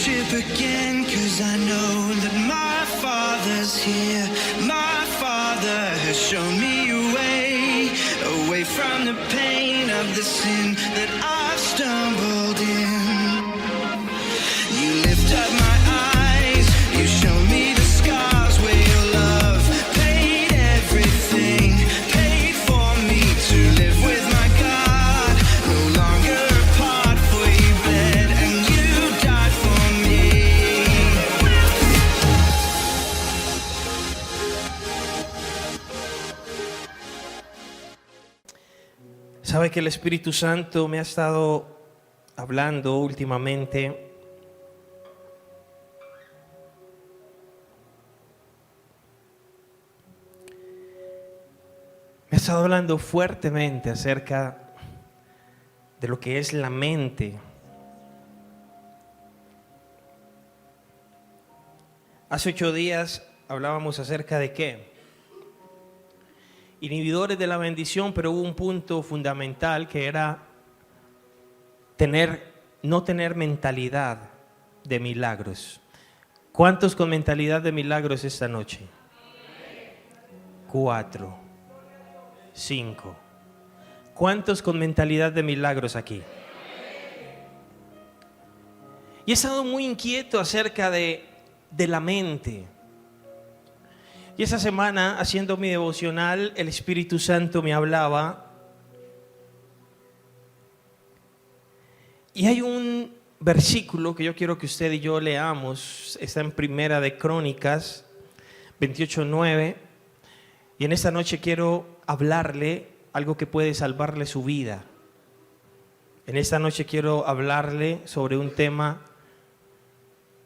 worship again, 'cause I know that my Father's here. My Father has shown me a way, away from the pain of the sin that I've stumbled in. You lift up my eyes, you show me the scars where your love paid everything, paid for me to live with my God, no longer apart, for you bled and you died for me. Sabe que el Espíritu Santo me ha estado hablando últimamente fuertemente acerca de lo que es la mente. Hace 8 días hablábamos acerca de qué? Inhibidores de la bendición, pero hubo un punto fundamental que era no tener mentalidad de milagros. ¿Cuántos con mentalidad de milagros esta noche? 4, 5. ¿Cuántos con mentalidad de milagros aquí? Y he estado muy inquieto acerca de la mente. Y esa semana, haciendo mi devocional, el Espíritu Santo me hablaba. Y hay un versículo que yo quiero que usted y yo leamos. Está en Primera de Crónicas 28:9. Y en esta noche quiero hablarle algo que puede salvarle su vida. En esta noche quiero hablarle sobre un tema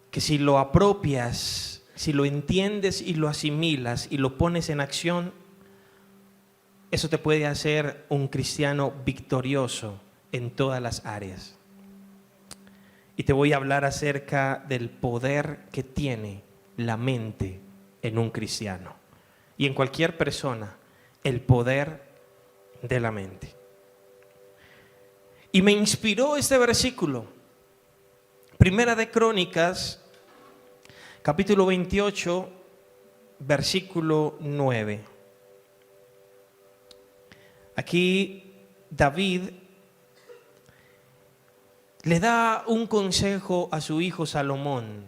que, si lo apropias, si lo entiendes y lo asimilas y lo pones en acción, eso te puede hacer un cristiano victorioso en todas las áreas. Y te voy a hablar acerca del poder que tiene la mente en un cristiano y en cualquier persona, el poder de la mente. Y me inspiró este versículo, Primera de Crónicas, capítulo 28, versículo 9. Aquí David le da un consejo a su hijo Salomón.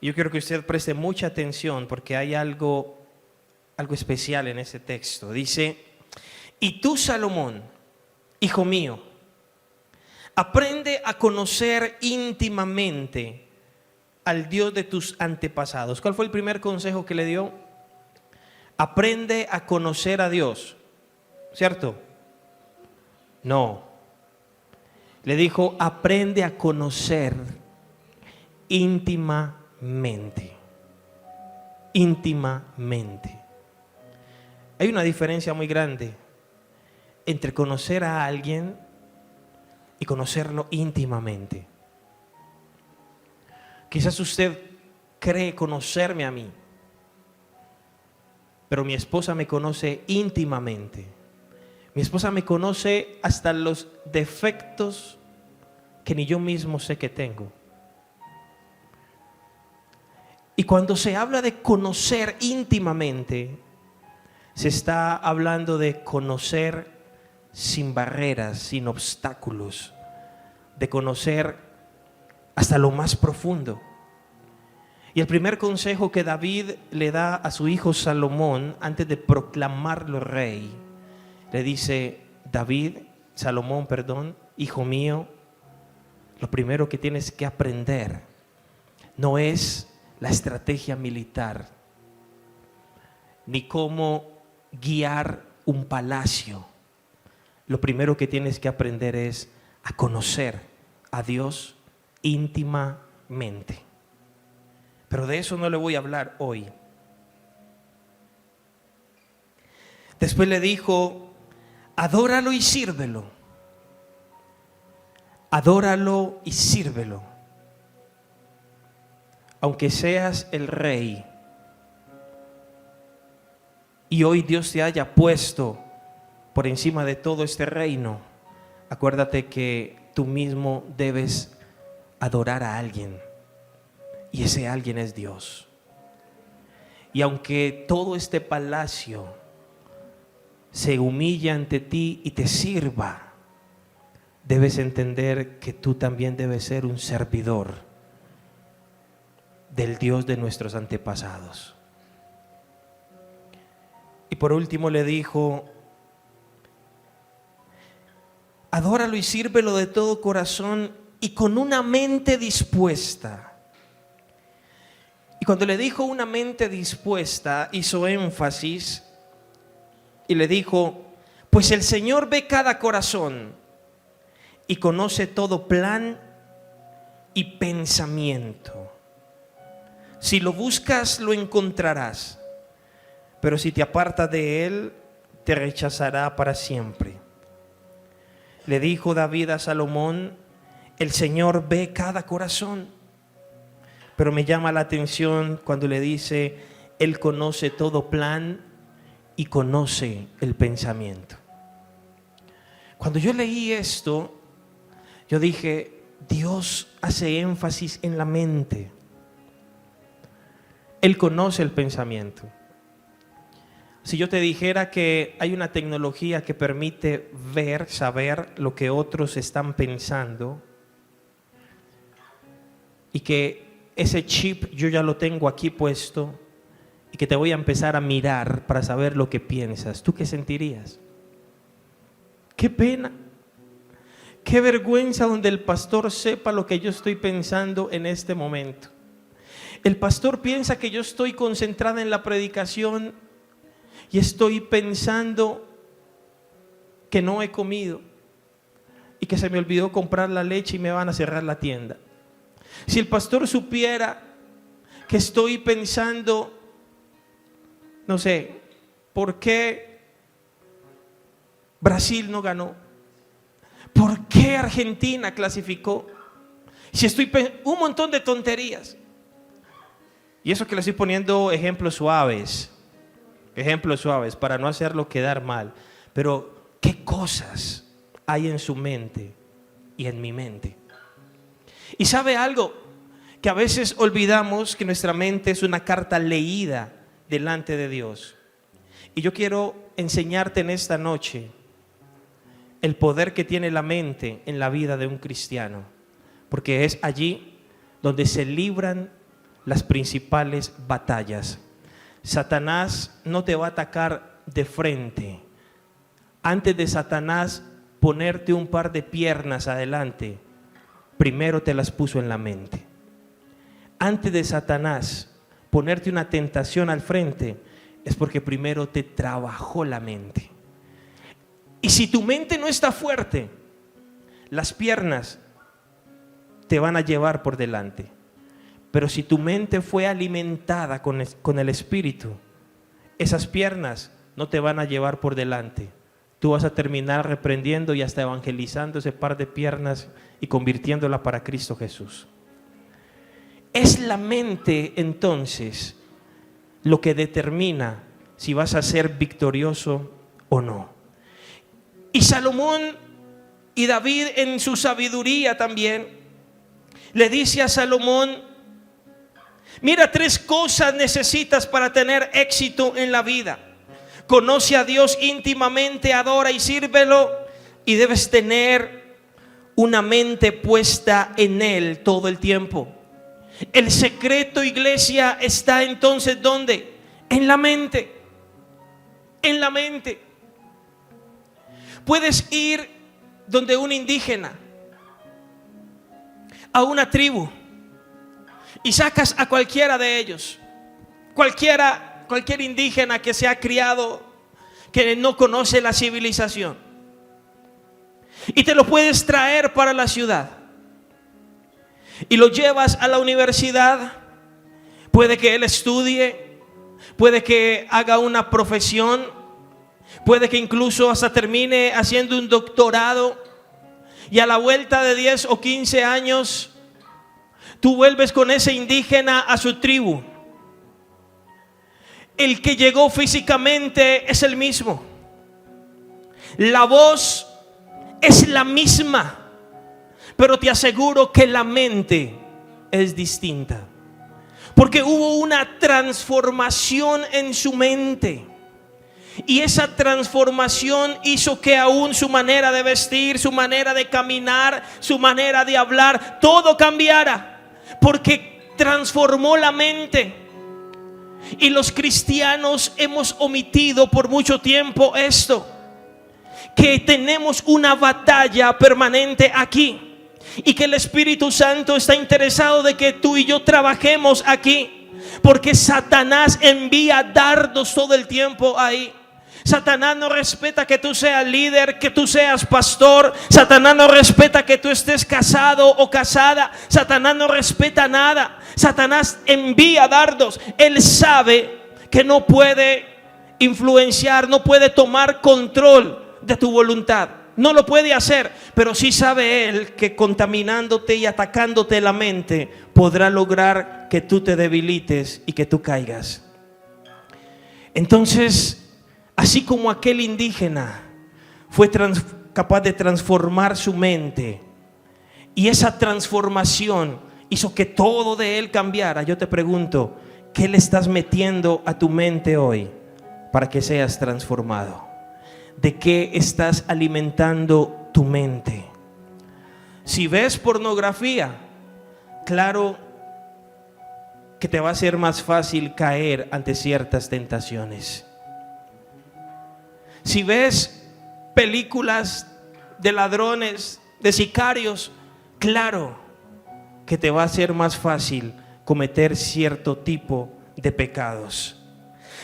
Yo quiero que usted preste mucha atención porque hay algo especial en ese texto. Dice: y tú, Salomón, hijo mío, aprende a conocer íntimamente al Dios de tus antepasados. ¿Cuál fue el primer consejo que le dio? Aprende a conocer a Dios, ¿cierto? No. Le dijo: aprende a conocer íntimamente. Íntimamente. Hay una diferencia muy grande entre conocer a alguien y conocerlo íntimamente. Quizás usted cree conocerme a mí, pero mi esposa me conoce íntimamente. Mi esposa me conoce hasta los defectos que ni yo mismo sé que tengo. Y cuando se habla de conocer íntimamente, se está hablando de conocer sin barreras, sin obstáculos, de conocer hasta lo más profundo. Y el primer consejo que David le da a su hijo Salomón antes de proclamarlo rey, le dice: Salomón, hijo mío, lo primero que tienes que aprender no es la estrategia militar, ni cómo guiar un palacio. Lo primero que tienes que aprender es a conocer a Dios íntimamente. Pero de eso no le voy a hablar hoy. Después le dijo: adóralo y sírvelo. Adóralo y sírvelo. Aunque seas el rey y hoy Dios te haya puesto por encima de todo este reino, acuérdate que tú mismo debes adorar a alguien. Y ese alguien es Dios. Y aunque todo este palacio se humilla ante ti y te sirva, debes entender que tú también debes ser un servidor del Dios de nuestros antepasados. Y por último le dijo: adóralo y sírvelo de todo corazón y con una mente dispuesta. Y cuando le dijo una mente dispuesta, hizo énfasis y le dijo: pues el Señor ve cada corazón y conoce todo plan y pensamiento. Si lo buscas, lo encontrarás, pero si te apartas de él, te rechazará para siempre. Le dijo David a Salomón: el Señor ve cada corazón. Pero me llama la atención cuando le dice: él conoce todo plan y conoce el pensamiento. Cuando yo leí esto, yo dije: Dios hace énfasis en la mente. Él conoce el pensamiento. Si yo te dijera que hay una tecnología que permite ver, saber lo que otros están pensando, y que ese chip yo ya lo tengo aquí puesto, y que te voy a empezar a mirar para saber lo que piensas, ¿tú qué sentirías? Qué pena, qué vergüenza donde el pastor sepa lo que yo estoy pensando en este momento. El pastor piensa que yo estoy concentrada en la predicación y estoy pensando que no he comido y que se me olvidó comprar la leche y me van a cerrar la tienda. Si el pastor supiera que estoy pensando, no sé, ¿por qué Brasil no ganó? ¿Por qué Argentina clasificó? Si estoy un montón de tonterías. Y eso que le estoy poniendo ejemplos suaves para no hacerlo quedar mal. Pero ¿qué cosas hay en su mente y en mi mente? Y ¿sabe algo? Que a veces olvidamos que nuestra mente es una carta leída delante de Dios. Y yo quiero enseñarte en esta noche el poder que tiene la mente en la vida de un cristiano, porque es allí donde se libran las principales batallas. Satanás no te va a atacar de frente. Antes de Satanás ponerte un par de piernas adelante, primero te las puso en la mente. Antes de Satanás ponerte una tentación al frente, es porque primero te trabajó la mente. Y si tu mente no está fuerte, las piernas te van a llevar por delante. Pero si tu mente fue alimentada con el Espíritu, esas piernas no te van a llevar por delante. Tú vas a terminar reprendiendo y hasta evangelizando ese par de piernas y convirtiéndola para Cristo Jesús. Es la mente entonces lo que determina si vas a ser victorioso o no. Y Salomón y David en su sabiduría también le dice a Salomón: mira, 3 cosas necesitas para tener éxito en la vida. Conoce a Dios íntimamente, adora y sírvelo, y debes tener una mente puesta en Él todo el tiempo. El secreto, iglesia, está entonces ¿dónde? En la mente. En la mente. Puedes ir donde un indígena, a una tribu, y sacas a cualquiera de ellos, cualquier indígena que se ha criado, que no conoce la civilización, y te lo puedes traer para la ciudad y lo llevas a la universidad. Puede que él estudie, puede que haga una profesión, puede que incluso hasta termine haciendo un doctorado, y a la vuelta de 10 o 15 años tú vuelves con ese indígena a su tribu. El que llegó físicamente es el mismo, la voz es la misma, pero te aseguro que la mente es distinta. porque hubo una transformación en su mente. Y esa transformación hizo que aún su manera de vestir, su manera de caminar, su manera de hablar, todo cambiara, porque transformó la mente. Y los cristianos hemos omitido por mucho tiempo esto, que tenemos una batalla permanente aquí, y que el Espíritu Santo está interesado de que tú y yo trabajemos aquí, porque Satanás envía dardos todo el tiempo ahí. Satanás no respeta que tú seas líder, que tú seas pastor. Satanás no respeta que tú estés casado o casada. Satanás no respeta nada. Satanás envía dardos. Él sabe que no puede influenciar, no puede tomar control de tu voluntad. No lo puede hacer, pero sí sabe él que contaminándote y atacándote la mente podrá lograr que tú te debilites y que tú caigas. Entonces, así como aquel indígena fue capaz de transformar su mente, y esa transformación hizo que todo de él cambiara, yo te pregunto, ¿qué le estás metiendo a tu mente hoy para que seas transformado? ¿De qué estás alimentando tu mente? Si ves pornografía, claro que te va a ser más fácil caer ante ciertas tentaciones. Si ves películas de ladrones, de sicarios, claro que te va a ser más fácil cometer cierto tipo de pecados.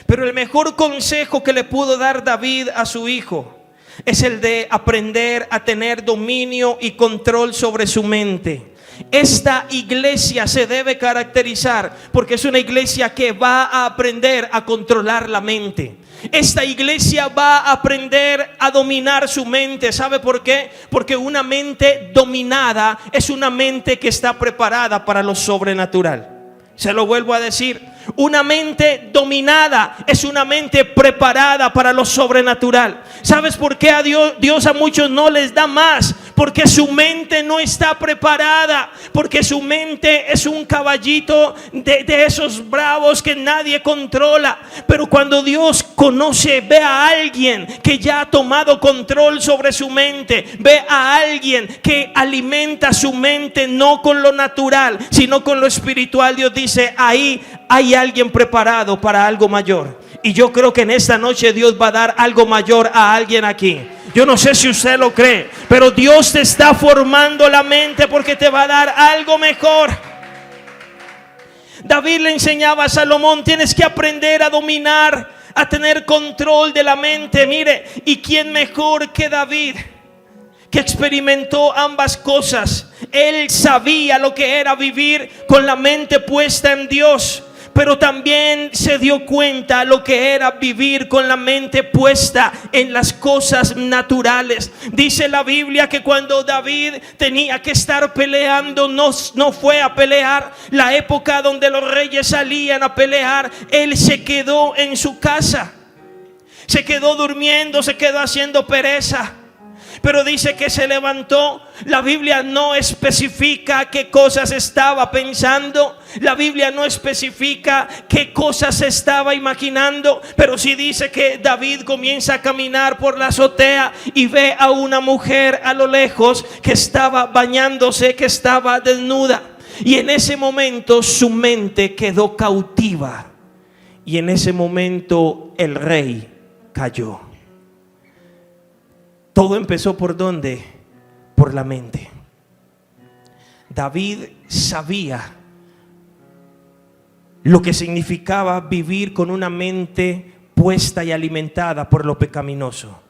Pero el mejor consejo que le pudo dar David a su hijo es el de aprender a tener dominio y control sobre su mente. Esta iglesia se debe caracterizar porque es una iglesia que va a aprender a controlar la mente. Esta iglesia va a aprender a dominar su mente. ¿Sabe por qué? Porque una mente dominada es una mente que está preparada para lo sobrenatural. Se lo vuelvo a decir, una mente dominada es una mente preparada para lo sobrenatural. ¿Sabes por qué a Dios a muchos no les da más? Porque su mente no está preparada, porque su mente es un caballito de esos bravos que nadie controla. Pero cuando Dios conoce, ve a alguien que ya ha tomado control sobre su mente, ve a alguien que alimenta su mente no con lo natural, sino con lo espiritual. Dios dice, ahí hay alguien preparado para algo mayor. Y yo creo que en esta noche Dios va a dar algo mayor a alguien aquí. Yo no sé si usted lo cree, pero Dios te está formando la mente porque te va a dar algo mejor. David le enseñaba a Salomón, tienes que aprender a dominar, a tener control de la mente. Mire, ¿y quién mejor que David, que experimentó ambas cosas? Él sabía lo que era vivir con la mente puesta en Dios, pero también se dio cuenta lo que era vivir con la mente puesta en las cosas naturales. Dice la Biblia que cuando David tenía que estar peleando, no fue a pelear. La época donde los reyes salían a pelear, él se quedó en su casa, se quedó durmiendo, se quedó haciendo pereza. Pero dice que se levantó. La Biblia no especifica qué cosas estaba pensando. La Biblia no especifica qué cosas estaba imaginando. Pero sí dice que David comienza a caminar por la azotea y ve a una mujer a lo lejos que estaba bañándose, que estaba desnuda. Y en ese momento su mente quedó cautiva. Y en ese momento el rey cayó. Todo empezó ¿por dónde? Por la mente. David sabía lo que significaba vivir con una mente puesta y alimentada por lo pecaminoso.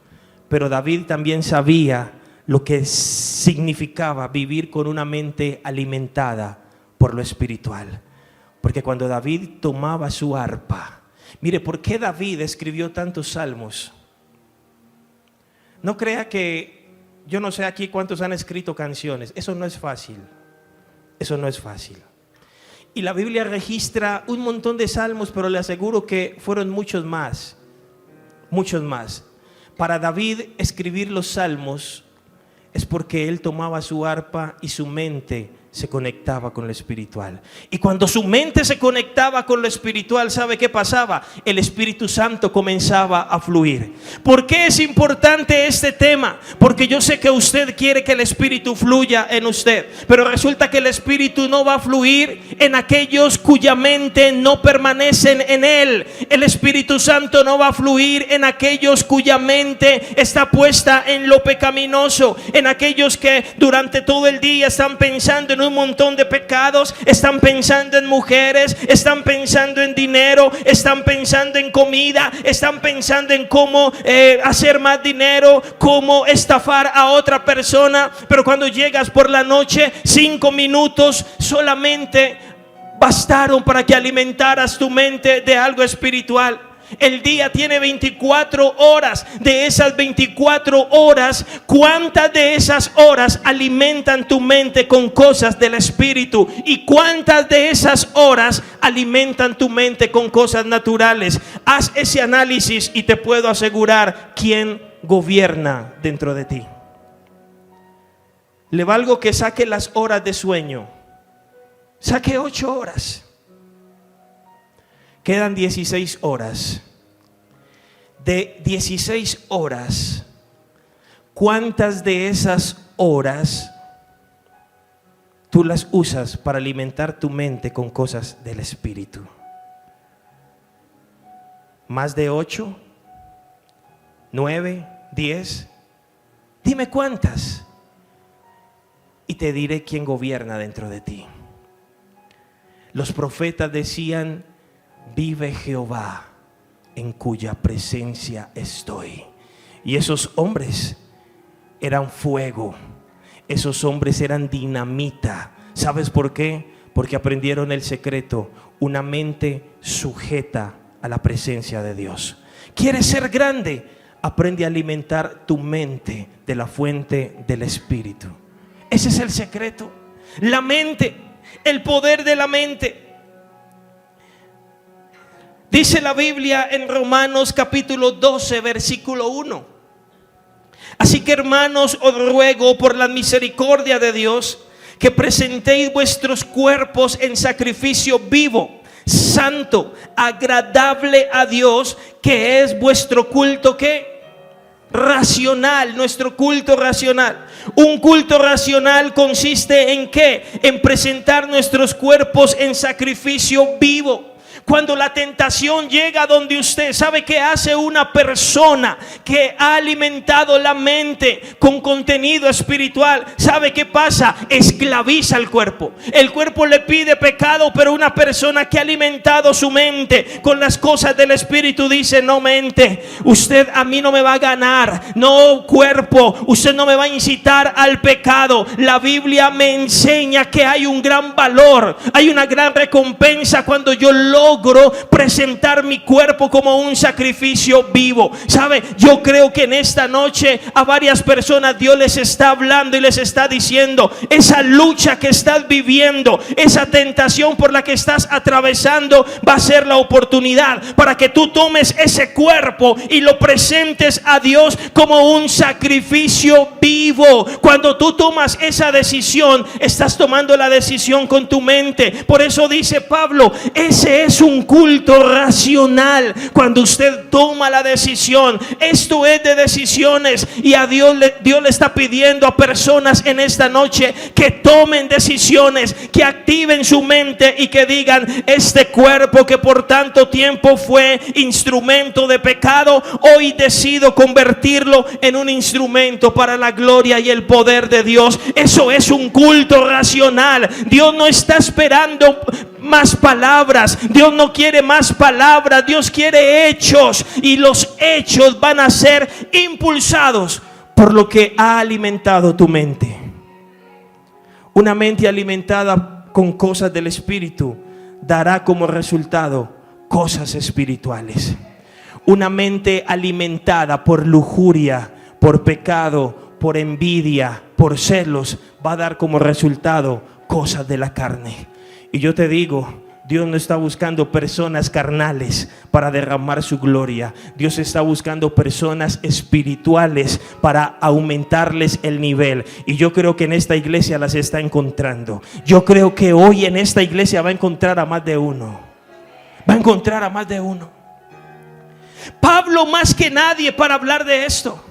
Pero David también sabía lo que significaba vivir con una mente alimentada por lo espiritual. Porque cuando David tomaba su arpa, mire, ¿por qué David escribió tantos salmos? No crea que, yo no sé aquí cuántos han escrito canciones. Eso no es fácil. Eso no es fácil. Y la Biblia registra un montón de salmos, pero le aseguro que fueron muchos más. Muchos más. Para David escribir los salmos es porque él tomaba su arpa y su mente se conectaba con lo espiritual. Y cuando su mente se conectaba con lo espiritual, ¿sabe qué pasaba? El Espíritu Santo comenzaba a fluir. ¿Por qué es importante este tema? Porque yo sé que usted quiere que el Espíritu fluya en usted, pero resulta que el Espíritu no va a fluir en aquellos cuya mente no permanecen en él. El Espíritu Santo no va a fluir en aquellos cuya mente está puesta en lo pecaminoso, en aquellos que durante todo el día están pensando en un montón de pecados, están pensando en mujeres, están pensando en dinero, están pensando en comida, están pensando en cómo hacer más dinero, cómo estafar a otra persona. Pero cuando llegas por la noche, 5 minutos solamente bastaron para que alimentaras tu mente de algo espiritual. El día tiene 24 horas. De esas 24 horas, ¿cuántas de esas horas alimentan tu mente con cosas del Espíritu? ¿Y cuántas de esas horas alimentan tu mente con cosas naturales? Haz ese análisis y te puedo asegurar quién gobierna dentro de ti. Le valgo que saque las horas de sueño. Saque 8 horas. Quedan 16 horas. De 16 horas, ¿cuántas de esas horas tú las usas para alimentar tu mente con cosas del Espíritu? ¿Más de 8? ¿9? ¿10? Dime cuántas y te diré quién gobierna dentro de ti. Los profetas decían: vive Jehová, en cuya presencia estoy. Y esos hombres eran fuego, esos hombres eran dinamita. ¿Sabes por qué? Porque aprendieron el secreto: una mente sujeta a la presencia de Dios. ¿Quieres ser grande? Aprende a alimentar tu mente de la fuente del Espíritu. Ese es el secreto. La mente, el poder de la mente. Dice la Biblia en Romanos capítulo 12, versículo 1. Así que, hermanos, os ruego por la misericordia de Dios que presentéis vuestros cuerpos en sacrificio vivo, santo, agradable a Dios, que es vuestro culto, ¿qué? Racional, nuestro culto racional. Un culto racional consiste en ¿qué? En presentar nuestros cuerpos en sacrificio vivo. Cuando la tentación llega donde usted, ¿sabe qué hace una persona que ha alimentado la mente con contenido espiritual? ¿Sabe qué pasa? Esclaviza al cuerpo. El cuerpo le pide pecado, pero una persona que ha alimentado su mente con las cosas del Espíritu dice: no, mente, usted a mí no me va a ganar. No, cuerpo, usted no me va a incitar al pecado. La Biblia me enseña que hay un gran valor, hay una gran recompensa cuando yo logro presentar mi cuerpo como un sacrificio vivo. ¿Sabe? Yo creo que en esta noche a varias personas Dios les está hablando y les está diciendo: esa lucha que estás viviendo, esa tentación por la que estás atravesando, va a ser la oportunidad para que tú tomes ese cuerpo y lo presentes a Dios como un sacrificio vivo. Cuando tú tomas esa decisión, estás tomando la decisión con tu mente. Por eso dice Pablo: ese es un culto racional. Cuando usted toma la decisión, esto es de decisiones, y a Dios le está pidiendo a personas en esta noche que tomen decisiones, que activen su mente y que digan: este cuerpo que por tanto tiempo fue instrumento de pecado, hoy decido convertirlo en un instrumento para la gloria y el poder de Dios. Eso es un culto racional. Dios no está esperando más palabras. Dios no quiere más palabras. Dios quiere hechos, y los hechos van a ser impulsados por lo que ha alimentado tu mente. Una mente alimentada con cosas del Espíritu dará como resultado cosas espirituales. Una mente alimentada por lujuria, por pecado, por envidia, por celos, va a dar como resultado cosas de la carne. Y yo te digo, Dios no está buscando personas carnales para derramar su gloria. Dios está buscando personas espirituales para aumentarles el nivel. Y yo creo que en esta iglesia las está encontrando. Yo creo que hoy en esta iglesia va a encontrar a más de uno. Va a encontrar a más de uno. Pablo más que nadie para hablar de esto.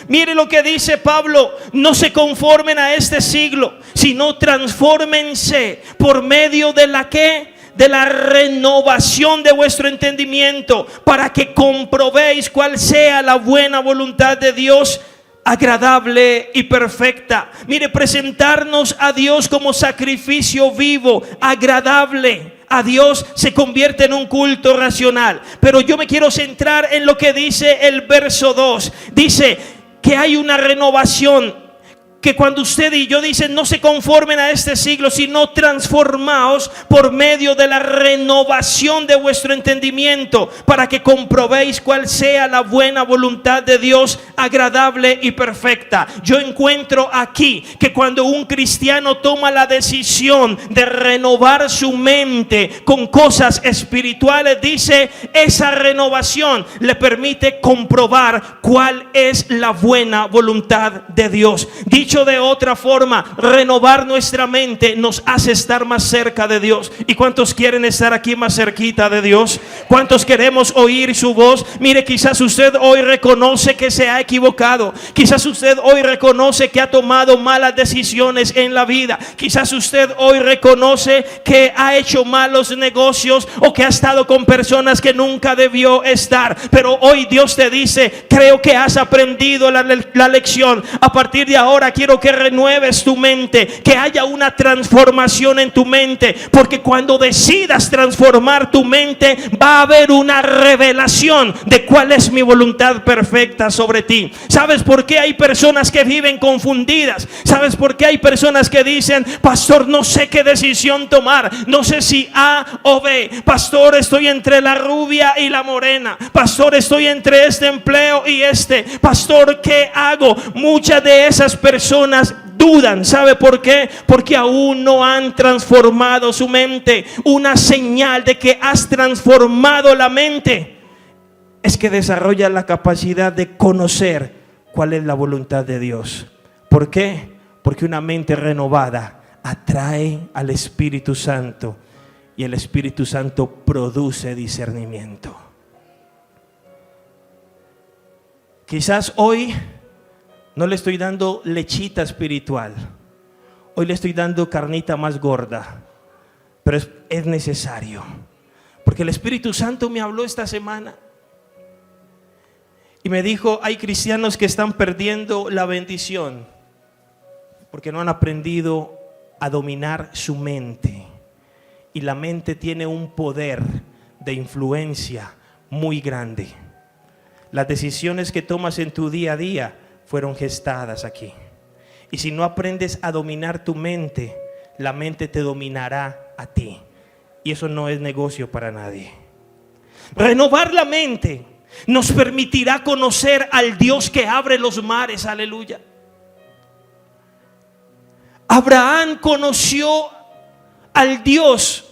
Mire lo que dice Pablo: no se conformen a este siglo, sino transfórmense por medio de la que, de la renovación de vuestro entendimiento, para que comprobéis cuál sea la buena voluntad de Dios, agradable y perfecta. Mire, presentarnos a Dios como sacrificio vivo, agradable a Dios, se convierte en un culto racional. Pero yo me quiero centrar en lo que dice el verso 2. Dice que hay una renovación, que cuando usted y yo dicen no se conformen a este siglo, sino transformaos por medio de la renovación de vuestro entendimiento, para que comprobéis cuál sea la buena voluntad de Dios, agradable y perfecta. Yo encuentro aquí que cuando un cristiano toma la decisión de renovar su mente con cosas espirituales, dice, esa renovación le permite comprobar cuál es la buena voluntad de Dios. Dicho de otra forma, renovar nuestra mente nos hace estar más cerca de Dios. ¿Y cuántos quieren estar aquí más cerquita de Dios? ¿Cuántos queremos oír su voz? Mire, quizás usted hoy reconoce que se ha equivocado. Quizás usted hoy reconoce que ha tomado malas decisiones en la vida. Quizás usted hoy reconoce que ha hecho malos negocios o que ha estado con personas que nunca debió estar. Pero hoy Dios te dice, creo que has aprendido la lección. A partir de ahora quiero que renueves tu mente, que haya una transformación en tu mente, porque cuando decidas transformar tu mente, va a haber una revelación de cuál es mi voluntad perfecta sobre ti. ¿Sabes por qué hay personas que viven confundidas? ¿Sabes por qué hay personas que dicen, pastor, no sé qué decisión tomar, no sé si A o B, pastor, estoy entre la rubia y la morena, pastor, estoy entre este empleo y este, pastor, ¿qué hago? Muchas de esas personas dudan. ¿Sabe por qué? Porque aún no han transformado su mente. Una señal de que has transformado la mente es que desarrollas la capacidad de conocer cuál es la voluntad de Dios. ¿Por qué? Porque una mente renovada atrae al Espíritu Santo, y el Espíritu Santo produce discernimiento. Quizás hoy no le estoy dando lechita espiritual, hoy le estoy dando carnita más gorda, pero es necesario, porque el Espíritu Santo me habló esta semana y me dijo, hay cristianos que están perdiendo la bendición porque no han aprendido a dominar su mente, y la mente tiene un poder de influencia muy grande. Las decisiones que tomas en tu día a día fueron gestadas aquí. Y si no aprendes a dominar tu mente, la mente te dominará a ti. Y eso no es negocio para nadie. Renovar la mente nos permitirá conocer al Dios que abre los mares. Aleluya. Abraham conoció al Dios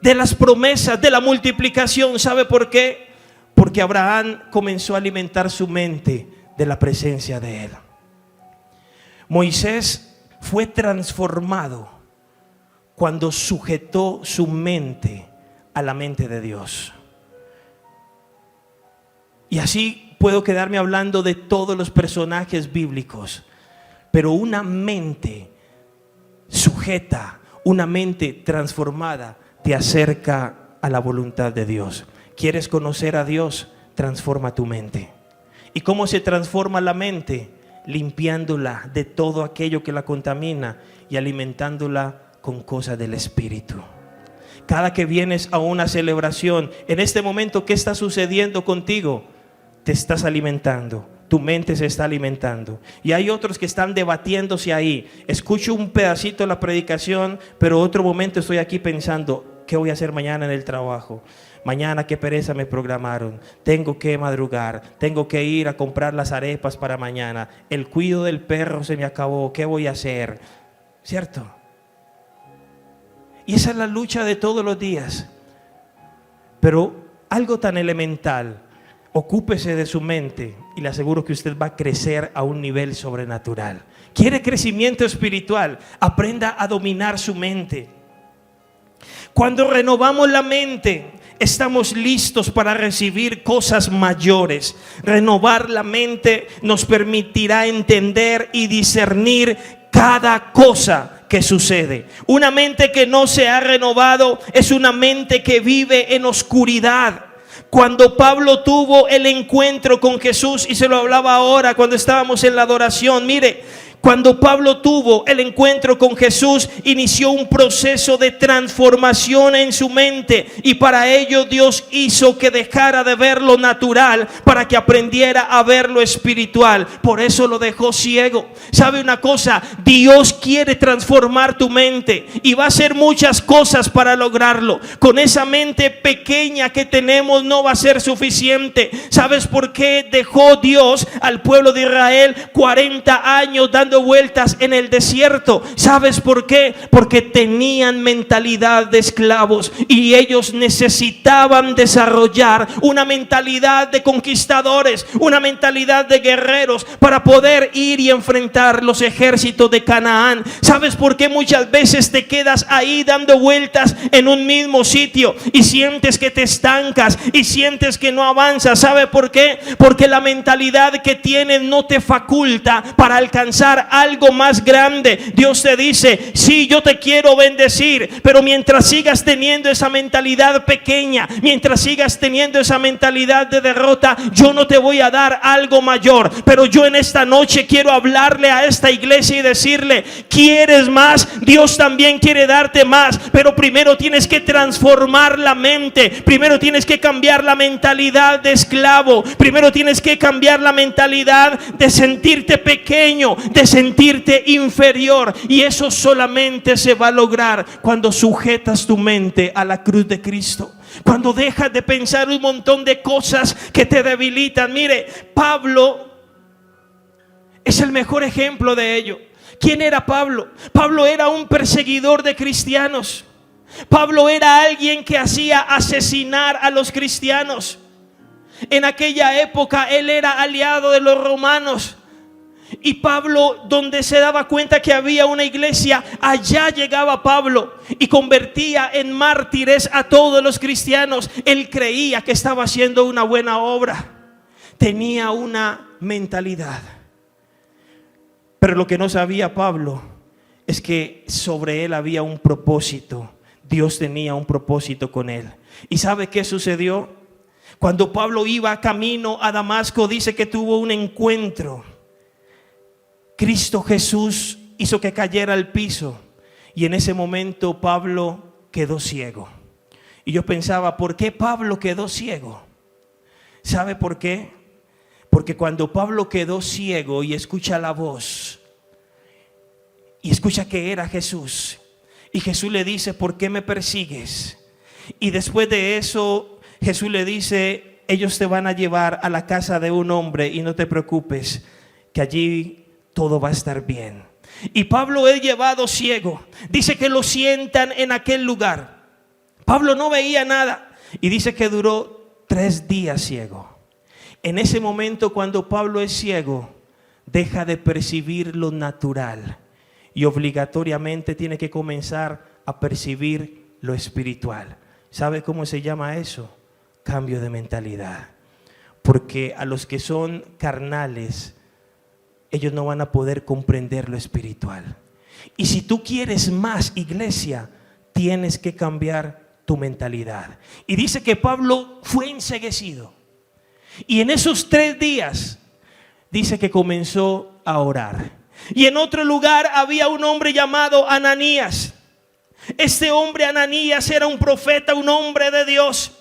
de las promesas, de la multiplicación. ¿Sabe por qué? Porque Abraham comenzó a alimentar su mente de la presencia de él. Moisés fue transformado cuando sujetó su mente a la mente de Dios. Y así puedo quedarme hablando de todos los personajes bíblicos, pero una mente sujeta, una mente transformada te acerca a la voluntad de Dios. ¿Quieres conocer a Dios? Transforma tu mente. ¿Y cómo se transforma la mente? Limpiándola de todo aquello que la contamina y alimentándola con cosas del Espíritu. Cada que vienes a una celebración, en este momento, ¿qué está sucediendo contigo? Te estás alimentando, tu mente se está alimentando. Y hay otros que están debatiéndose ahí. Escucho un pedacito de la predicación, pero otro momento estoy aquí pensando, ¿qué voy a hacer mañana en el trabajo? Mañana qué pereza me programaron, tengo que madrugar, tengo que ir a comprar las arepas para mañana, el cuido del perro se me acabó, ¿qué voy a hacer? ¿Cierto? Y esa es la lucha de todos los días. Pero algo tan elemental, ocúpese de su mente y le aseguro que usted va a crecer a un nivel sobrenatural. ¿Quiere crecimiento espiritual? Aprenda a dominar su mente. Cuando renovamos la mente, estamos listos para recibir cosas mayores. Renovar la mente nos permitirá entender y discernir cada cosa que sucede. Una mente que no se ha renovado es una mente que vive en oscuridad. Cuando Pablo tuvo el encuentro con Jesús, y se lo hablaba ahora cuando estábamos en la adoración, mire, cuando Pablo tuvo el encuentro con Jesús, inició un proceso de transformación en su mente, y para ello Dios hizo que dejara de ver lo natural para que aprendiera a ver lo espiritual. Por eso lo dejó ciego. ¿Sabe una cosa? Dios quiere transformar tu mente y va a hacer muchas cosas para lograrlo. Con esa mente pequeña que tenemos no va a ser suficiente. ¿Sabes por qué dejó Dios al pueblo de Israel 40 años dando vueltas en el desierto? ¿Sabes por qué? Porque tenían mentalidad de esclavos y ellos necesitaban desarrollar una mentalidad de conquistadores, una mentalidad de guerreros para poder ir y enfrentar los ejércitos de Canaán. ¿Sabes por qué muchas veces te quedas ahí dando vueltas en un mismo sitio y sientes que te estancas y sientes que no avanzas? ¿Sabe por qué? Porque la mentalidad que tienes no te faculta para alcanzar algo más grande. Dios te dice: sí, yo te quiero bendecir, pero mientras sigas teniendo esa mentalidad pequeña, mientras sigas teniendo esa mentalidad de derrota, yo no te voy a dar algo mayor. Pero yo en esta noche quiero hablarle a esta iglesia y decirle: ¿quieres más? Dios también quiere darte más, pero primero tienes que transformar la mente. Primero tienes que cambiar la mentalidad de esclavo. Primero tienes que cambiar la mentalidad de sentirte pequeño, de sentirte inferior. Y eso solamente se va a lograr cuando sujetas tu mente a la cruz de Cristo. Cuando dejas de pensar un montón de cosas que te debilitan. Mire, Pablo es el mejor ejemplo de ello. ¿Quién era Pablo? Pablo era un perseguidor de cristianos. Pablo era alguien que hacía asesinar a los cristianos. En aquella época él era aliado de los romanos. Y Pablo, donde se daba cuenta que había una iglesia, allá llegaba Pablo y convertía en mártires a todos los cristianos. Él creía que estaba haciendo una buena obra. Tenía una mentalidad. Pero lo que no sabía Pablo es que sobre él había un propósito. Dios tenía un propósito con él. ¿Y sabe qué sucedió? Cuando Pablo iba camino a Damasco, dice que tuvo un encuentro. Cristo Jesús hizo que cayera al piso y en ese momento Pablo quedó ciego. Y yo pensaba, ¿por qué Pablo quedó ciego? ¿Sabe por qué? Porque cuando Pablo quedó ciego y escucha la voz y escucha que era Jesús, y Jesús le dice: ¿por qué me persigues? Y después de eso Jesús le dice: ellos te van a llevar a la casa de un hombre y no te preocupes, que allí todo va a estar bien. Y Pablo es llevado ciego. Dice que lo sientan en aquel lugar. Pablo no veía nada y dice que duró 3 días ciego. En ese momento, cuando Pablo es ciego, deja de percibir lo natural y obligatoriamente tiene que comenzar a percibir lo espiritual. ¿Sabe cómo se llama eso? Cambio de mentalidad. Porque a los que son carnales, ellos no van a poder comprender lo espiritual. Y si tú quieres más, iglesia, tienes que cambiar tu mentalidad. Y dice que Pablo fue enceguecido. Y en esos 3 días dice que comenzó a orar. Y en otro lugar había un hombre llamado Ananías. Este hombre Ananías era un profeta, un hombre de Dios.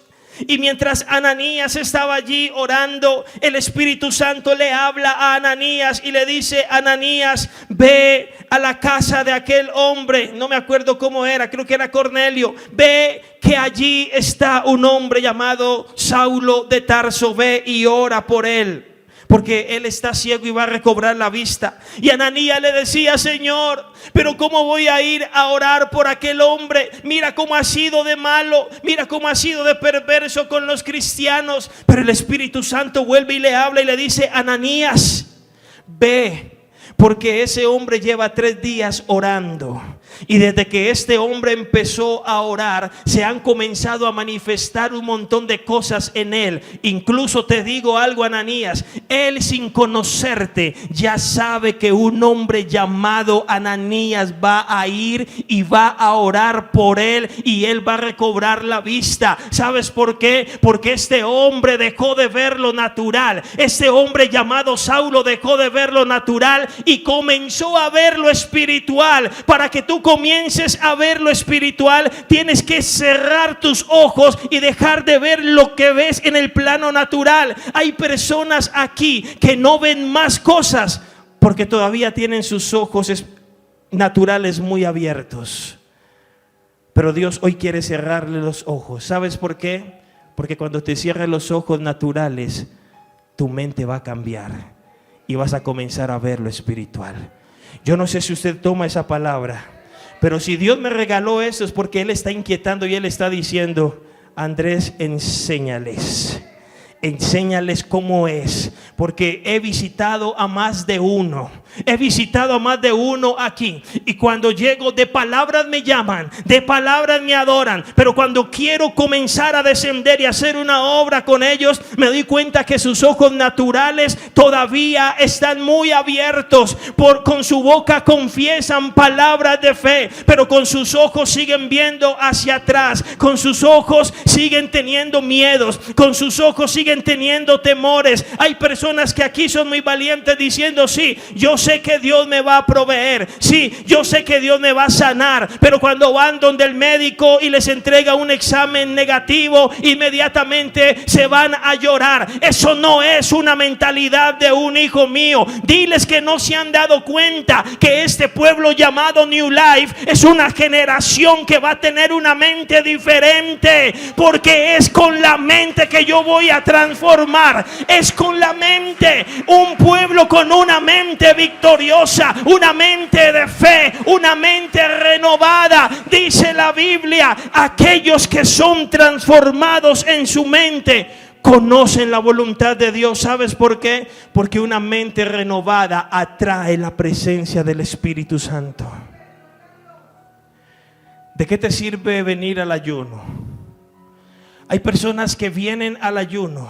Y mientras Ananías estaba allí orando, el Espíritu Santo le habla a Ananías y le dice: Ananías, ve a la casa de aquel hombre. No me acuerdo cómo era, creo que era Cornelio. Ve que allí está un hombre llamado Saulo de Tarso. Ve y ora por él, porque él está ciego y va a recobrar la vista. Y Ananías le decía: Señor, pero ¿cómo voy a ir a orar por aquel hombre? Mira cómo ha sido de malo, mira cómo ha sido de perverso con los cristianos. Pero el Espíritu Santo vuelve y le habla y le dice: Ananías, ve, porque ese hombre lleva 3 días orando. Y desde que este hombre empezó a orar, se han comenzado a manifestar un montón de cosas en él. Incluso te digo algo, Ananías, él sin conocerte ya sabe que un hombre llamado Ananías va a ir y va a orar por él, y él va a recobrar la vista. ¿Sabes por qué? Porque este hombre dejó de ver lo natural. Este hombre llamado Saulo dejó de ver lo natural y comenzó a ver lo espiritual. Para que tú comiences a ver lo espiritual, tienes que cerrar tus ojos y dejar de ver lo que ves en el plano natural. Hay personas aquí que no ven más cosas porque todavía tienen sus ojos naturales muy abiertos. Pero Dios hoy quiere cerrarle los ojos. ¿Sabes por qué? Porque cuando te cierres los ojos naturales, tu mente va a cambiar y vas a comenzar a ver lo espiritual. Yo no sé si usted toma esa palabra, pero si Dios me regaló eso es porque Él está inquietando y Él está diciendo: Andrés, enséñales cómo es, porque he visitado a más de uno. He visitado a más de uno aquí, y cuando llego, de palabras me llaman, de palabras me adoran, pero cuando quiero comenzar a descender y hacer una obra con ellos, me doy cuenta que sus ojos naturales todavía están muy abiertos. Con su boca confiesan palabras de fe, pero con sus ojos siguen viendo hacia atrás, con sus ojos siguen teniendo miedos, con sus ojos siguen teniendo temores. Hay personas que aquí son muy valientes diciendo: sí, yo sé que Dios me va a proveer, sí, yo sé que Dios me va a sanar, pero cuando van donde el médico y les entrega un examen negativo, inmediatamente se van a llorar. Eso no es una mentalidad de un hijo mío. Diles que no se han dado cuenta que este pueblo llamado New Life es una generación que va a tener una mente diferente, porque es con la mente que yo voy a transformar. Es con la mente. Un pueblo con una mente victoriosa, una mente de fe, una mente renovada. Dice la Biblia: aquellos que son transformados en su mente conocen la voluntad de Dios. ¿Sabes por qué? Porque una mente renovada atrae la presencia del Espíritu Santo. ¿De qué te sirve venir al ayuno? Hay personas que vienen al ayuno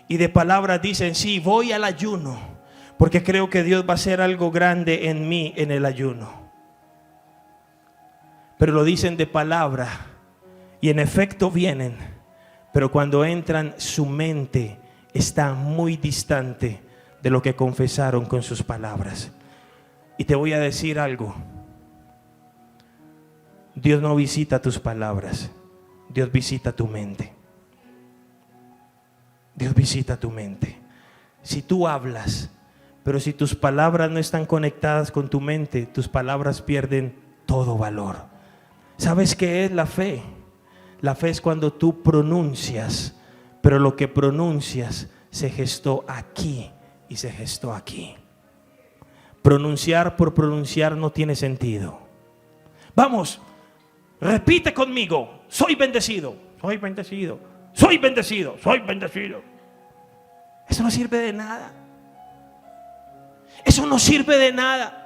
y de palabra dicen: sí, voy al ayuno porque creo que Dios va a hacer algo grande en mí en el ayuno. Pero lo dicen de palabra y en efecto vienen, pero cuando entran, su mente está muy distante de lo que confesaron con sus palabras. Y te voy a decir algo: Dios no visita tus palabras, Dios visita tu mente. Dios visita tu mente. Si tú hablas, pero si tus palabras no están conectadas con tu mente, tus palabras pierden todo valor. ¿Sabes qué es la fe? La fe es cuando tú pronuncias, pero lo que pronuncias se gestó aquí y se gestó aquí. Pronunciar por pronunciar no tiene sentido. Vamos, repite conmigo: soy bendecido, soy bendecido, soy bendecido, soy bendecido. Eso no sirve de nada. Eso no sirve de nada.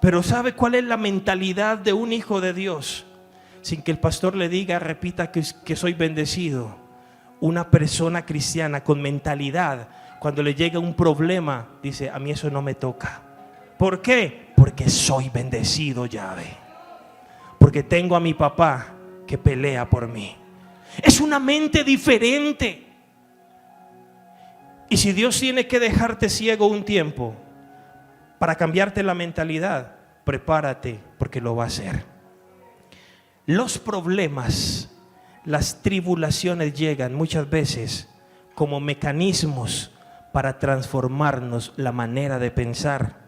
Pero ¿sabe cuál es la mentalidad de un hijo de Dios? Sin que el pastor le diga, repita que soy bendecido. Una persona cristiana con mentalidad, cuando le llega un problema, dice: a mí eso no me toca. ¿Por qué? Porque soy bendecido, Yahvé. Porque tengo a mi papá que pelea por mí. Es una mente diferente. Y si Dios tiene que dejarte ciego un tiempo para cambiarte la mentalidad, prepárate, porque lo va a hacer. Los problemas, las tribulaciones llegan muchas veces como mecanismos para transformarnos la manera de pensar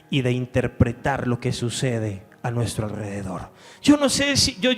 y de interpretar lo que sucede a nuestro alrededor. Yo no sé si, yo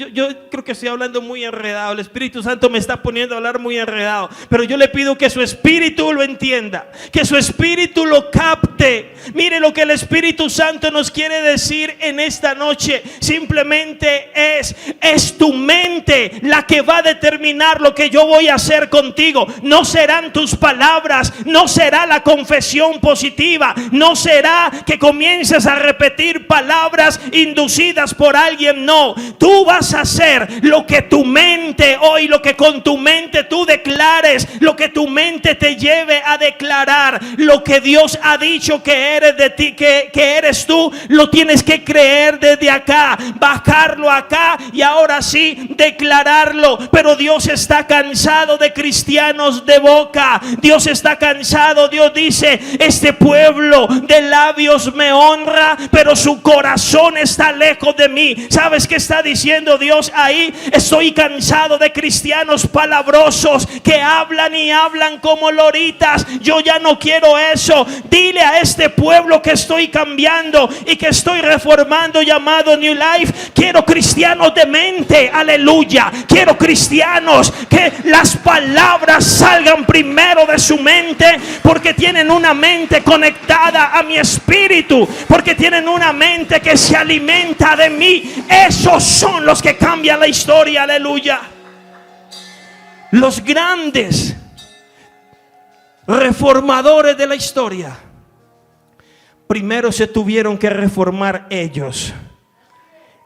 creo que estoy hablando muy enredado. El Espíritu Santo me está poniendo a hablar muy enredado. Pero yo le pido que su Espíritu lo entienda, que su Espíritu lo capte. Mire lo que el Espíritu Santo nos quiere decir en esta noche. Simplemente es tu mente la que va a determinar lo que yo voy a hacer contigo. No serán tus palabras, no será la confesión positiva, no será que comiences a repetir palabras inducidas por alguien. No, tú vas a hacer lo que tu mente hoy, lo que con tu mente tú declares, lo que tu mente te lleve a declarar, lo que Dios ha dicho que eres de ti, que eres tú, lo tienes que creer desde acá, bajarlo acá y ahora sí declararlo. Pero Dios está cansado de cristianos de boca. Dios está cansado. Dios dice: este pueblo de labios me honra, pero su corazón está lejos de mí. ¿Sabes qué está diciendo Dios ahí? Estoy cansado de cristianos palabrosos que hablan y hablan como loritas. Yo ya no quiero eso. Dile a este pueblo que estoy cambiando y que estoy reformando, llamado New Life. Quiero cristianos de mente, aleluya. Quiero cristianos que las palabras salgan primero de su mente, porque tienen una mente conectada a mi espíritu, porque tienen una mente que se alimenta de mí. Esos son los que cambian la historia, aleluya. Los grandes reformadores de la historia primero se tuvieron que reformar ellos,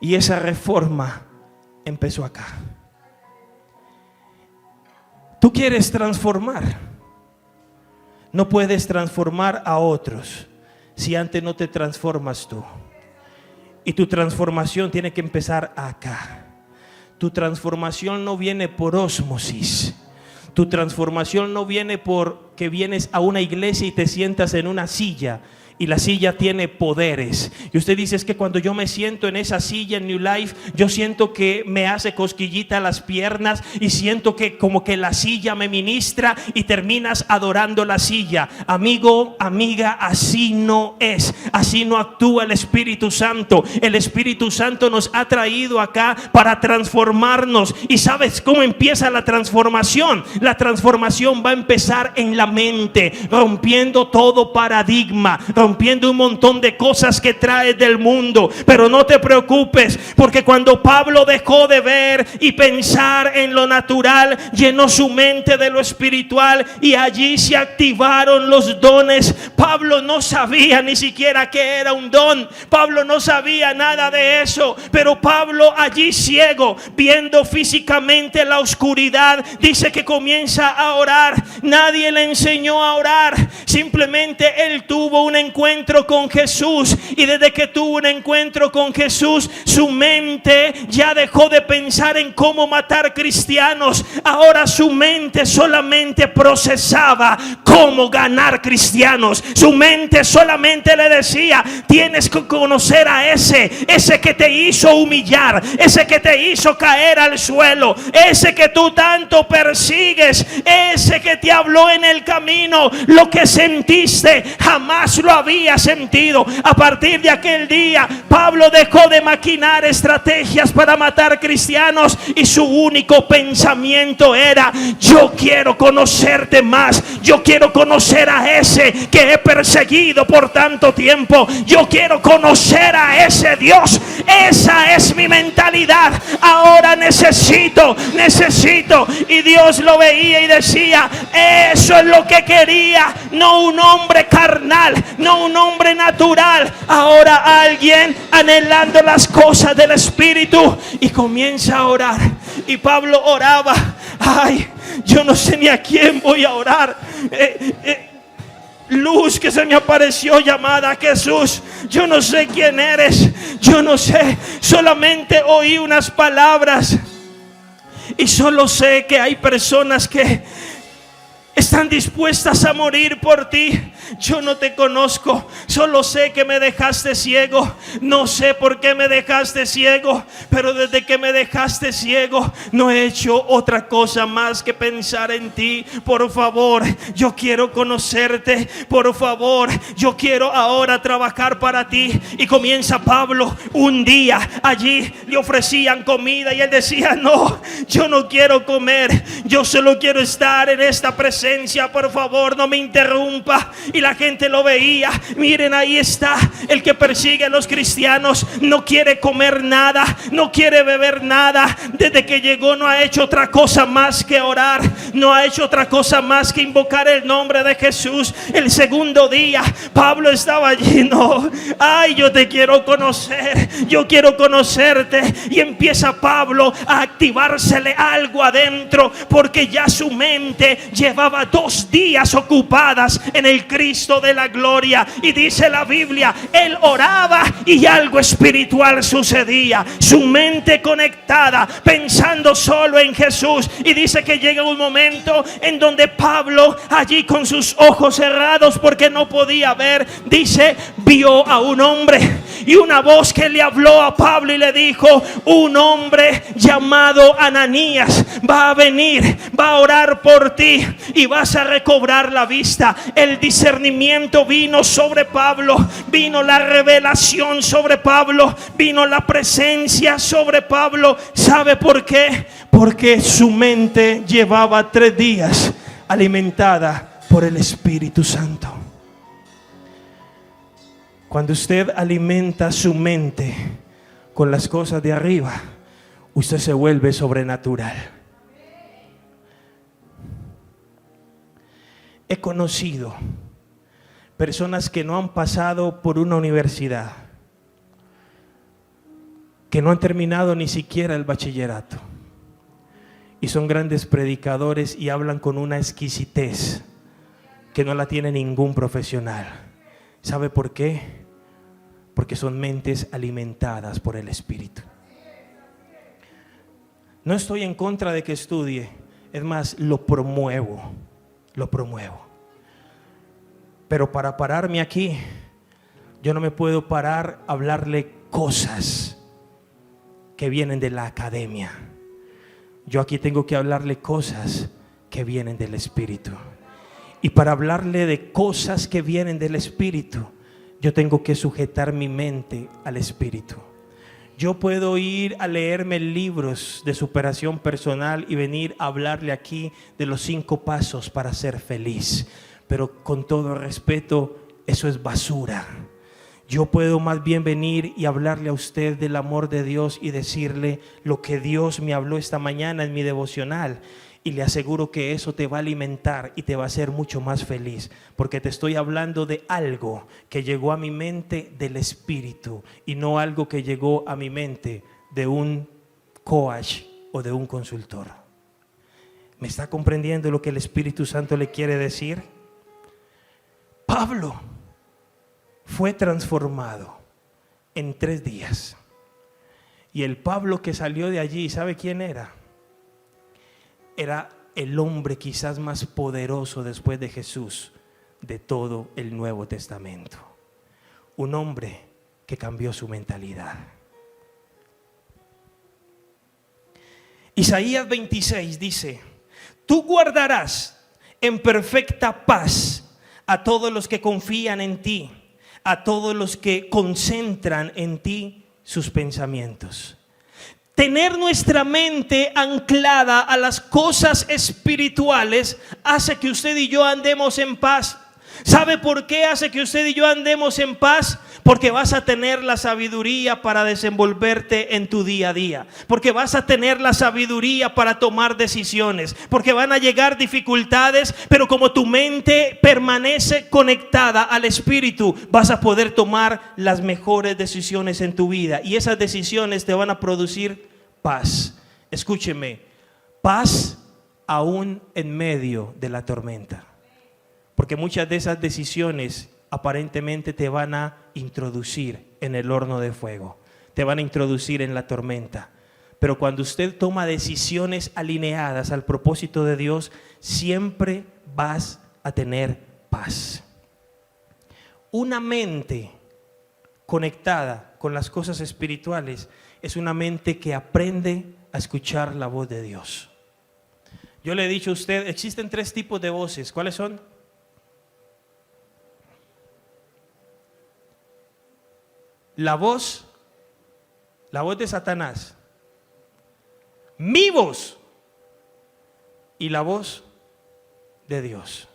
y esa reforma empezó acá. Tú quieres transformar, no puedes transformar a otros si antes no te transformas tú. Y tu transformación tiene que empezar acá. Tu transformación no viene por ósmosis. Tu transformación no viene porque vienes a una iglesia y te sientas en una silla y la silla tiene poderes. Y usted dice: es que cuando yo me siento en esa silla en New Life, yo siento que me hace cosquillita las piernas y siento que como que la silla me ministra, y terminas adorando la silla. Amigo, amiga, así no es. Así no actúa el Espíritu Santo. El Espíritu Santo nos ha traído acá para transformarnos. ¿Y sabes cómo empieza la transformación? La transformación va a empezar en la mente, rompiendo todo paradigma, rompiendo un montón de cosas que trae del mundo. Pero no te preocupes, porque cuando Pablo dejó de ver y pensar en lo natural, llenó su mente de lo espiritual, y allí se activaron los dones. Pablo no sabía ni siquiera qué era un don. Pablo no sabía nada de eso, pero Pablo allí ciego, viendo físicamente la oscuridad, dice que comienza a orar. Nadie le enseñó a orar, simplemente él tuvo un encuentro con Jesús, y desde que tuvo un encuentro con Jesús, su mente ya dejó de pensar en cómo matar cristianos. Ahora su mente solamente procesaba cómo ganar cristianos. Su mente solamente le decía: tienes que conocer a ese que te hizo humillar, ese que te hizo caer al suelo, ese que tú tanto persigues, ese que te habló en el camino. Lo que sentiste jamás lo había sentido. A partir de aquel día, Pablo dejó de maquinar estrategias para matar cristianos, y su único pensamiento era: yo quiero conocerte más, yo quiero conocer a ese que he perseguido por tanto tiempo, yo quiero conocer a ese Dios. Esa es mi mentalidad. Ahora necesito. Y Dios lo veía y decía: eso es lo que quería, no un hombre carnal, no un hombre natural. Ahora alguien anhelando las cosas del Espíritu, y comienza a orar. Y Pablo oraba: ay, yo no sé ni a quién voy a orar. Luz que se me apareció llamada Jesús, yo no sé quién eres, yo no sé, solamente oí unas palabras, y solo sé que hay personas que están dispuestas a morir por ti. Yo no te conozco, solo sé que me dejaste ciego. No sé por qué me dejaste ciego, pero desde que me dejaste ciego no he hecho otra cosa más que pensar en ti. Por favor, yo quiero conocerte. Por favor, yo quiero ahora trabajar para ti. Y comienza Pablo. Un día allí le ofrecían comida y él decía: no, yo no quiero comer, yo solo quiero estar en esta presencia. Por favor, no me interrumpa. Y la gente lo veía. Miren, ahí está el que persigue a los cristianos. No quiere comer nada, no quiere beber nada. Desde que llegó no ha hecho otra cosa más que orar, no ha hecho otra cosa más que invocar el nombre de Jesús. El segundo día Pablo estaba allí. No, ay, yo te quiero conocer, yo quiero conocerte. Y empieza Pablo a activársele algo adentro, porque ya su mente llevaba 2 días ocupadas en el Cristo de la gloria. Y dice la Biblia, él oraba y algo espiritual sucedía. Su mente conectada, pensando solo en Jesús. Y dice que llega un momento en donde Pablo, allí con sus ojos cerrados porque no podía ver, dice, vio a un hombre y una voz que le habló a Pablo y le dijo: un hombre llamado Ananías va a venir, va a orar por ti y vas a recobrar la vista. El discernimiento vino sobre Pablo, vino la revelación sobre Pablo, vino la presencia sobre Pablo. ¿Sabe por qué? Porque su mente llevaba 3 días alimentada por el Espíritu Santo. Cuando usted alimenta su mente con las cosas de arriba, usted se vuelve sobrenatural. He conocido personas que no han pasado por una universidad, que no han terminado ni siquiera el bachillerato, y son grandes predicadores y hablan con una exquisitez que no la tiene ningún profesional. ¿Sabe por qué? Porque son mentes alimentadas por el Espíritu. No estoy en contra de que estudie, es más, lo promuevo. Pero para pararme aquí, yo no me puedo parar a hablarle cosas que vienen de la academia. Yo aquí tengo que hablarle cosas que vienen del Espíritu. Y para hablarle de cosas que vienen del Espíritu, yo tengo que sujetar mi mente al Espíritu. Yo puedo ir a leerme libros de superación personal y venir a hablarle aquí de los 5 pasos para ser feliz, pero con todo respeto, eso es basura. Yo puedo más bien venir y hablarle a usted del amor de Dios y decirle lo que Dios me habló esta mañana en mi devocional. Y le aseguro que eso te va a alimentar y te va a hacer mucho más feliz, porque te estoy hablando de algo que llegó a mi mente del Espíritu y no algo que llegó a mi mente de un coach o de un consultor. ¿Me está comprendiendo lo que el Espíritu Santo le quiere decir? Pablo fue transformado en 3 días. Y el Pablo que salió de allí, ¿sabe quién era? Era el hombre quizás más poderoso después de Jesús de todo el Nuevo Testamento. Un hombre que cambió su mentalidad. Isaías 26 dice: tú guardarás en perfecta paz a todos los que confían en ti, a todos los que concentran en ti sus pensamientos. Tener nuestra mente anclada a las cosas espirituales hace que usted y yo andemos en paz. ¿Sabe por qué hace que usted y yo andemos en paz? Porque vas a tener la sabiduría para desenvolverte en tu día a día. Porque vas a tener la sabiduría para tomar decisiones. Porque van a llegar dificultades, pero como tu mente permanece conectada al Espíritu, vas a poder tomar las mejores decisiones en tu vida. Y esas decisiones te van a producir paz. Escúcheme, paz aún en medio de la tormenta. Porque muchas de esas decisiones aparentemente te van a introducir en el horno de fuego, te van a introducir en la tormenta. Pero cuando usted toma decisiones alineadas al propósito de Dios, siempre vas a tener paz. Una mente conectada con las cosas espirituales es una mente que aprende a escuchar la voz de Dios. Yo le he dicho a usted, existen 3 tipos de voces. ¿Cuáles son? La voz de Satanás, mi voz y la voz de Dios.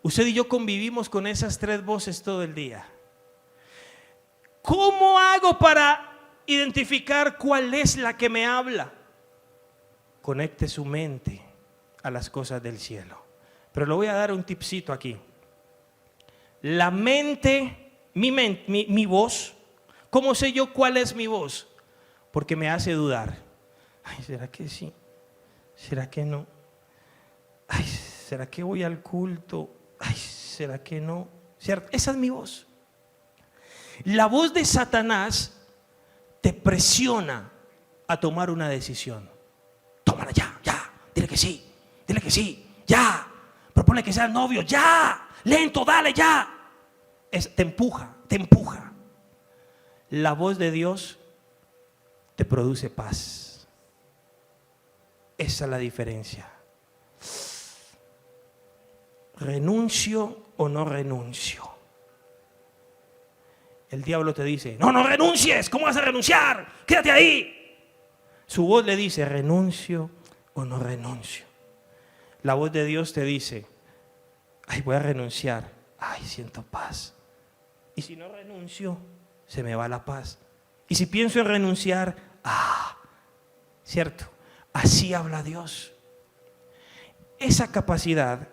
Usted y yo convivimos con esas 3 voces todo el día. ¿Cómo hago para identificar cuál es la que me habla? Conecte su mente a las cosas del cielo. Pero le voy a dar un tipcito aquí. La mente, mi voz. ¿Cómo sé yo cuál es mi voz? Porque me hace dudar. Ay, ¿será que sí? ¿Será que no? Ay, ¿será que voy al culto? Ay, ¿será que no? ¿Cierto? Esa es mi voz. La voz de Satanás te presiona a tomar una decisión. Tómala ya, dile que sí, ya. Propone que seas novio, ya. Lento, dale, ya. Te empuja. La voz de Dios te produce paz. Esa es la diferencia. ¿Renuncio o no renuncio? El diablo te dice, no renuncies, ¿cómo vas a renunciar? Quédate ahí. Su voz le dice, renuncio o no renuncio. La voz de Dios te dice, ay, voy a renunciar, ay, siento paz. Y si no renuncio, se me va la paz. Y si pienso en renunciar, cierto, así habla Dios. Esa capacidad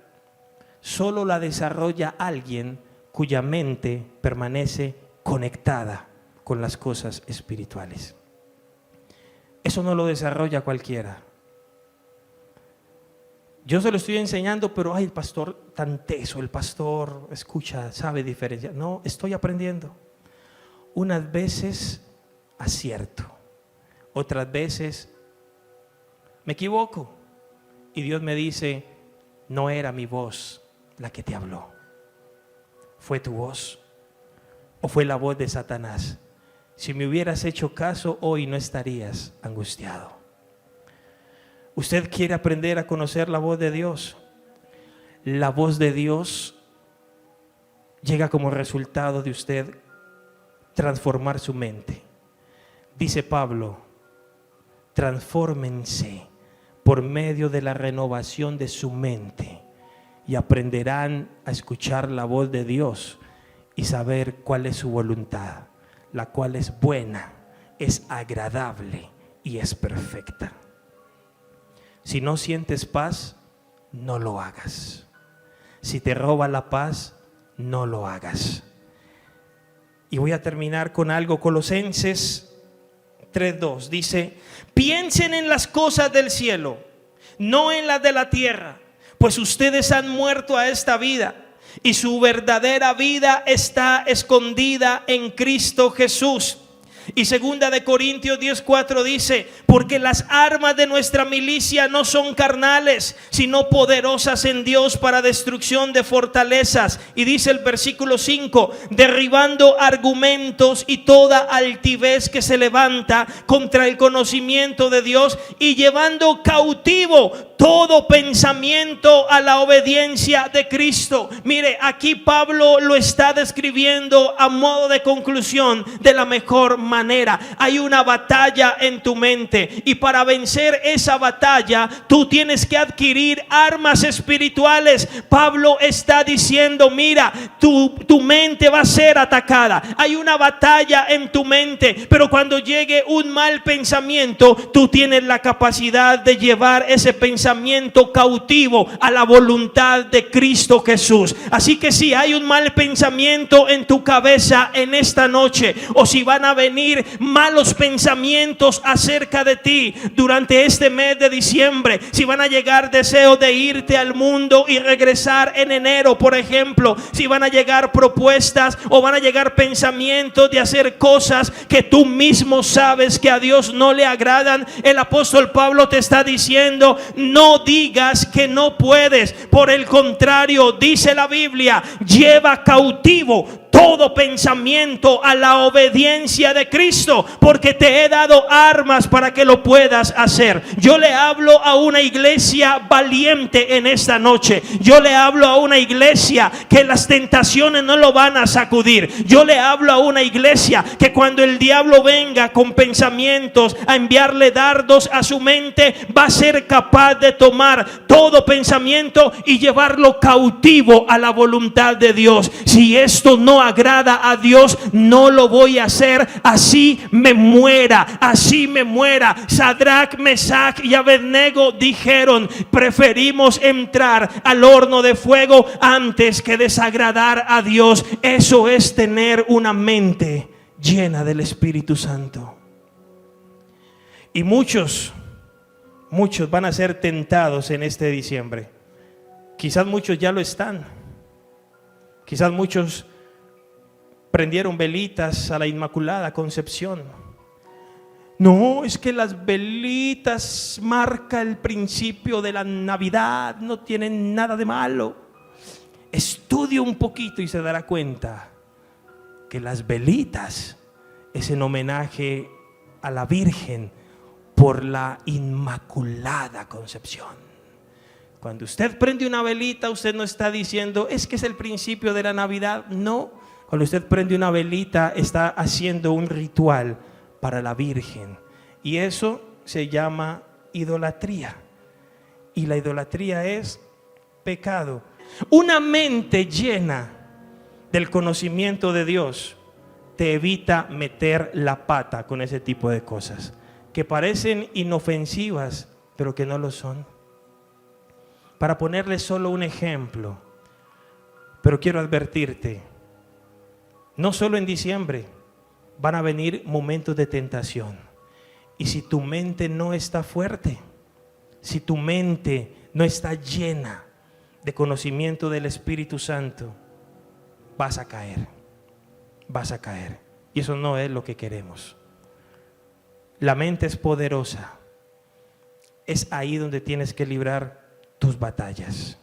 solo la desarrolla alguien cuya mente permanece conectada con las cosas espirituales. Eso no lo desarrolla cualquiera. Yo se lo estoy enseñando, pero el pastor tan teso, el pastor escucha, sabe diferenciar. No, estoy aprendiendo. Unas veces acierto, otras veces me equivoco y Dios me dice, no era mi voz la que te habló. ¿Fue tu voz o fue la voz de Satanás? Si me hubieras hecho caso, hoy no estarías angustiado. ¿Usted quiere aprender a conocer la voz de Dios? La voz de Dios llega como resultado de usted transformar su mente. Dice Pablo, transfórmense por medio de la renovación de su mente y aprenderán a escuchar la voz de Dios y saber cuál es su voluntad, la cual es buena, es agradable y es perfecta. Si no sientes paz, no lo hagas. Si te roba la paz, no lo hagas. Y voy a terminar con algo. Colosenses 3:2 dice, piensen en las cosas del cielo, no en las de la tierra, pues ustedes han muerto a esta vida y su verdadera vida está escondida en Cristo Jesús. Y 2 Corintios 10:4 dice, porque las armas de nuestra milicia no son carnales, sino poderosas en Dios para destrucción de fortalezas. Y dice el versículo 5, derribando argumentos y toda altivez que se levanta contra el conocimiento de Dios y llevando cautivo todo pensamiento a la obediencia de Cristo. Mire, aquí Pablo lo está describiendo a modo de conclusión de la mejor manera. Hay una batalla en tu mente y para vencer esa batalla tú tienes que adquirir armas espirituales. Pablo está diciendo, mira, tu mente va a ser atacada. Hay una batalla en tu mente, pero cuando llegue un mal pensamiento, tú tienes la capacidad de llevar ese pensamiento cautivo a la voluntad de Cristo Jesús. Así que si hay un mal pensamiento en tu cabeza en esta noche, o si van a venir venir malos pensamientos acerca de ti durante este mes de diciembre, si van a llegar deseos de irte al mundo y regresar en enero, por ejemplo, si van a llegar propuestas o van a llegar pensamientos de hacer cosas que tú mismo sabes que a Dios no le agradan, el apóstol Pablo te está diciendo: no digas que no puedes. Por el contrario, dice la Biblia: lleva cautivo todo pensamiento a la obediencia de Cristo, porque te he dado armas para que lo puedas hacer. Yo le hablo a una iglesia valiente en esta noche. Yo le hablo a una iglesia que las tentaciones no lo van a sacudir. Yo le hablo a una iglesia que cuando el diablo venga con pensamientos a enviarle dardos a su mente, va a ser capaz de tomar todo pensamiento y llevarlo cautivo a la voluntad de Dios. Si esto no agrada a Dios, no lo voy a hacer, así me muera, así me muera. Sadrach, Mesach y Abednego dijeron: preferimos entrar al horno de fuego antes que desagradar a Dios. Eso es tener una mente llena del Espíritu Santo. Y muchos van a ser tentados en este diciembre. Quizás muchos ya lo están. Quizás muchos prendieron velitas a la Inmaculada Concepción. No, es que las velitas marca el principio de la Navidad, no tienen nada de malo. Estudie un poquito y se dará cuenta que las velitas es en homenaje a la Virgen por la Inmaculada Concepción. Cuando usted prende una velita, usted no está diciendo: es que es el principio de la Navidad. No, cuando usted prende una velita, está haciendo un ritual para la Virgen. Y eso se llama idolatría. Y la idolatría es pecado. Una mente llena del conocimiento de Dios te evita meter la pata con ese tipo de cosas que parecen inofensivas, pero que no lo son. Para ponerle solo un ejemplo, pero quiero advertirte, no solo en diciembre van a venir momentos de tentación. Y si tu mente no está fuerte, si tu mente no está llena de conocimiento del Espíritu Santo, vas a caer. Y eso no es lo que queremos. La mente es poderosa. Es ahí donde tienes que librar tus batallas.